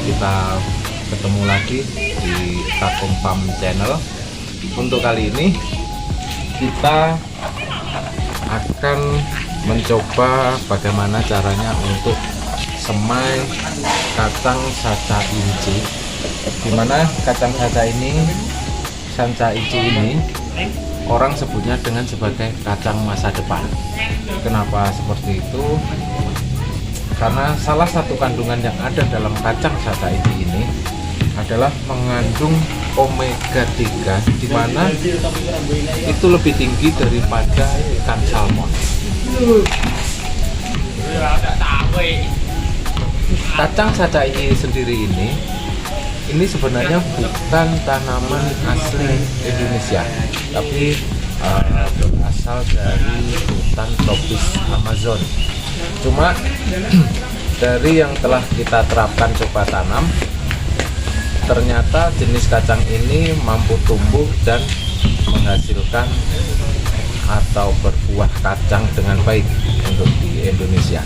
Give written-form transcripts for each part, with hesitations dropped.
kita ketemu lagi di Kakung Farm Channel. Untuk kali ini kita akan mencoba bagaimana caranya untuk semai kacang saca inci, dimana kacang saca ini, sanca inci ini orang sebutnya dengan sebagai kacang masa depan. Kenapa seperti itu? Karena salah satu kandungan yang ada dalam kacang saca ini adalah mengandung omega 3, di mana itu lebih tinggi daripada ikan salmon. Kacang saca ini sendiri ini sebenarnya bukan tanaman asli Indonesia, tapi berasal dari hutan tropis Amazon. Cuma dari yang telah kita terapkan coba tanam, ternyata jenis kacang ini mampu tumbuh dan menghasilkan atau berbuah kacang dengan baik untuk di Indonesia.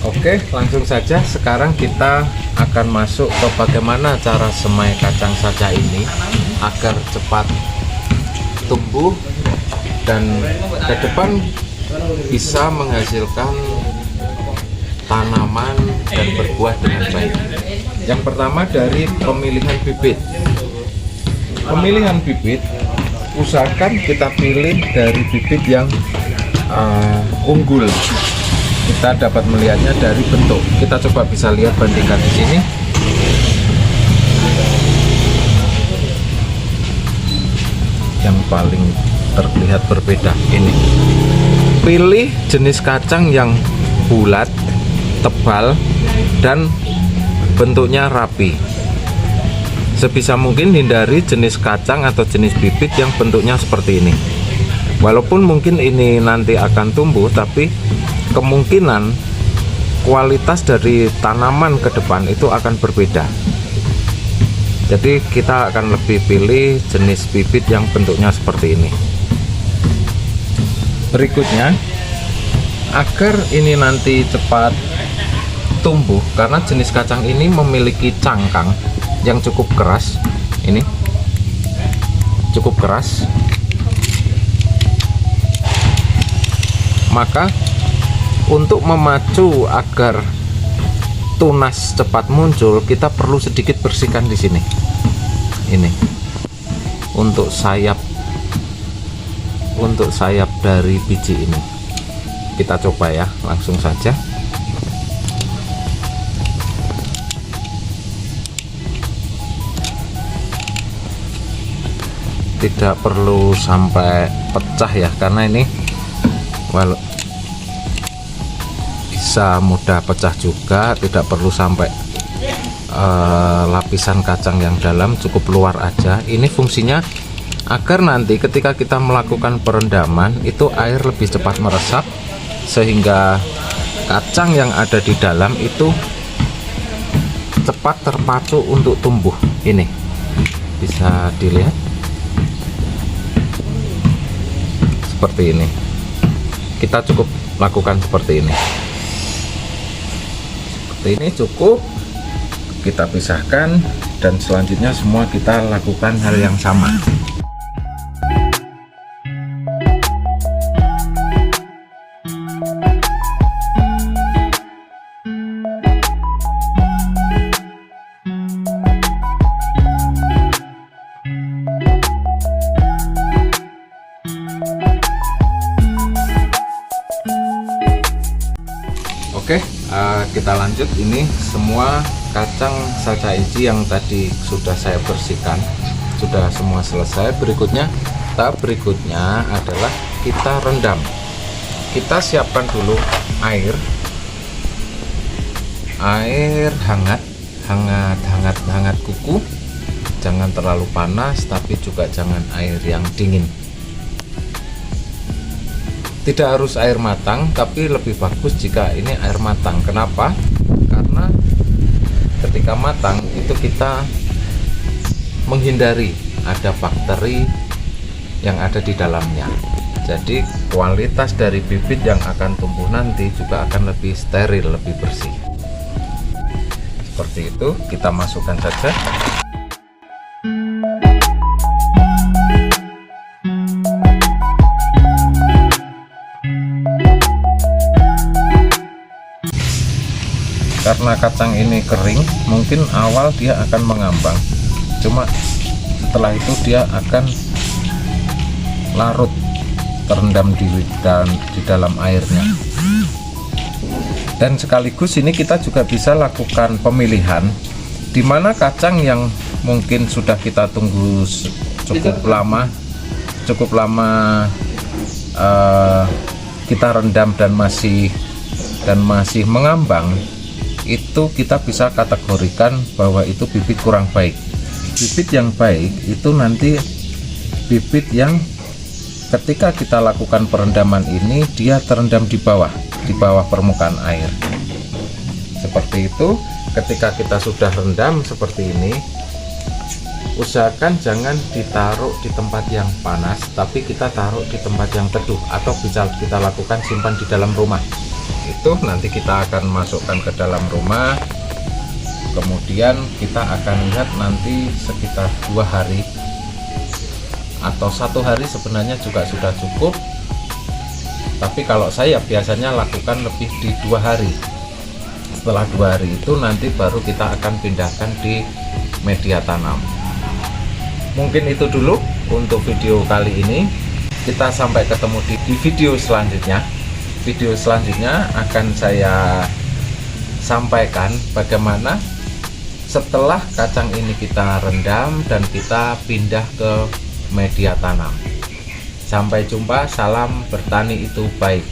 Oke, langsung saja sekarang kita akan masuk ke bagaimana cara semai kacang saca ini agar cepat tumbuh dan ke depan bisa menghasilkan tanaman dan berbuah dengan baik. Yang pertama dari pemilihan bibit. Pemilihan bibit, usahakan kita pilih dari bibit yang unggul. Kita dapat melihatnya dari bentuk. Kita coba bisa lihat, bandingkan di sini. Yang paling terlihat berbeda ini. Pilih jenis kacang yang bulat, tebal, dan bentuknya rapi. Sebisa mungkin hindari jenis kacang atau jenis bibit yang bentuknya seperti ini. Walaupun mungkin ini nanti akan tumbuh, tapi kemungkinan kualitas dari tanaman ke depan itu akan berbeda. Jadi kita akan lebih pilih jenis bibit yang bentuknya seperti ini. Berikutnya, agar ini nanti cepat tumbuh, karena jenis kacang ini memiliki cangkang yang cukup keras. Ini cukup keras, maka untuk memacu agar tunas cepat muncul, kita perlu sedikit bersihkan di sini. Ini untuk sayap dari biji ini. Kita coba ya, langsung saja. Tidak perlu sampai pecah ya, karena ini bisa mudah pecah juga. Tidak perlu sampai lapisan kacang yang dalam, cukup luar aja. Ini fungsinya agar nanti ketika kita melakukan perendaman itu air lebih cepat meresap, sehingga kacang yang ada di dalam itu cepat terpacu untuk tumbuh. Ini bisa dilihat seperti ini. Kita cukup lakukan seperti ini. Seperti ini cukup. Kita pisahkan, dan selanjutnya semua kita lakukan hal yang sama. Oke, kita lanjut. Ini semua kacang saca inci yang tadi sudah saya bersihkan, sudah semua selesai. Tahap berikutnya adalah kita rendam. Kita siapkan dulu air hangat kuku. Jangan terlalu panas, tapi juga jangan air yang dingin. Tidak harus air matang, tapi lebih bagus jika ini air matang. Kenapa? Karena ketika matang itu kita menghindari ada bakteri yang ada di dalamnya. Jadi kualitas dari bibit yang akan tumbuh nanti juga akan lebih steril, lebih bersih. seperti itu. Kita masukkan saja. Karena kacang ini kering, mungkin awal dia akan mengambang, cuma setelah itu dia akan larut, terendam di dalam airnya. Dan sekaligus ini kita juga bisa lakukan pemilihan di mana kacang yang mungkin sudah kita tunggu cukup lama kita rendam dan masih mengambang, itu kita bisa kategorikan bahwa itu bibit kurang baik. Bibit yang baik itu nanti bibit yang ketika kita lakukan perendaman ini dia terendam di bawah permukaan air. Seperti itu. Ketika kita sudah rendam seperti ini, usahakan jangan ditaruh di tempat yang panas, tapi kita taruh di tempat yang teduh, atau bisa kita lakukan simpan di dalam rumah. Itu nanti kita akan masukkan ke dalam rumah, kemudian kita akan lihat nanti sekitar 2 hari atau 1 hari sebenarnya juga sudah cukup, tapi kalau saya biasanya lakukan lebih di 2 hari. Setelah 2 hari itu nanti baru kita akan pindahkan di media tanam. Mungkin itu dulu untuk video kali ini. Kita sampai ketemu di video selanjutnya. Video selanjutnya akan saya sampaikan bagaimana setelah kacang ini kita rendam dan kita pindah ke media tanam. Sampai jumpa, salam bertani itu baik.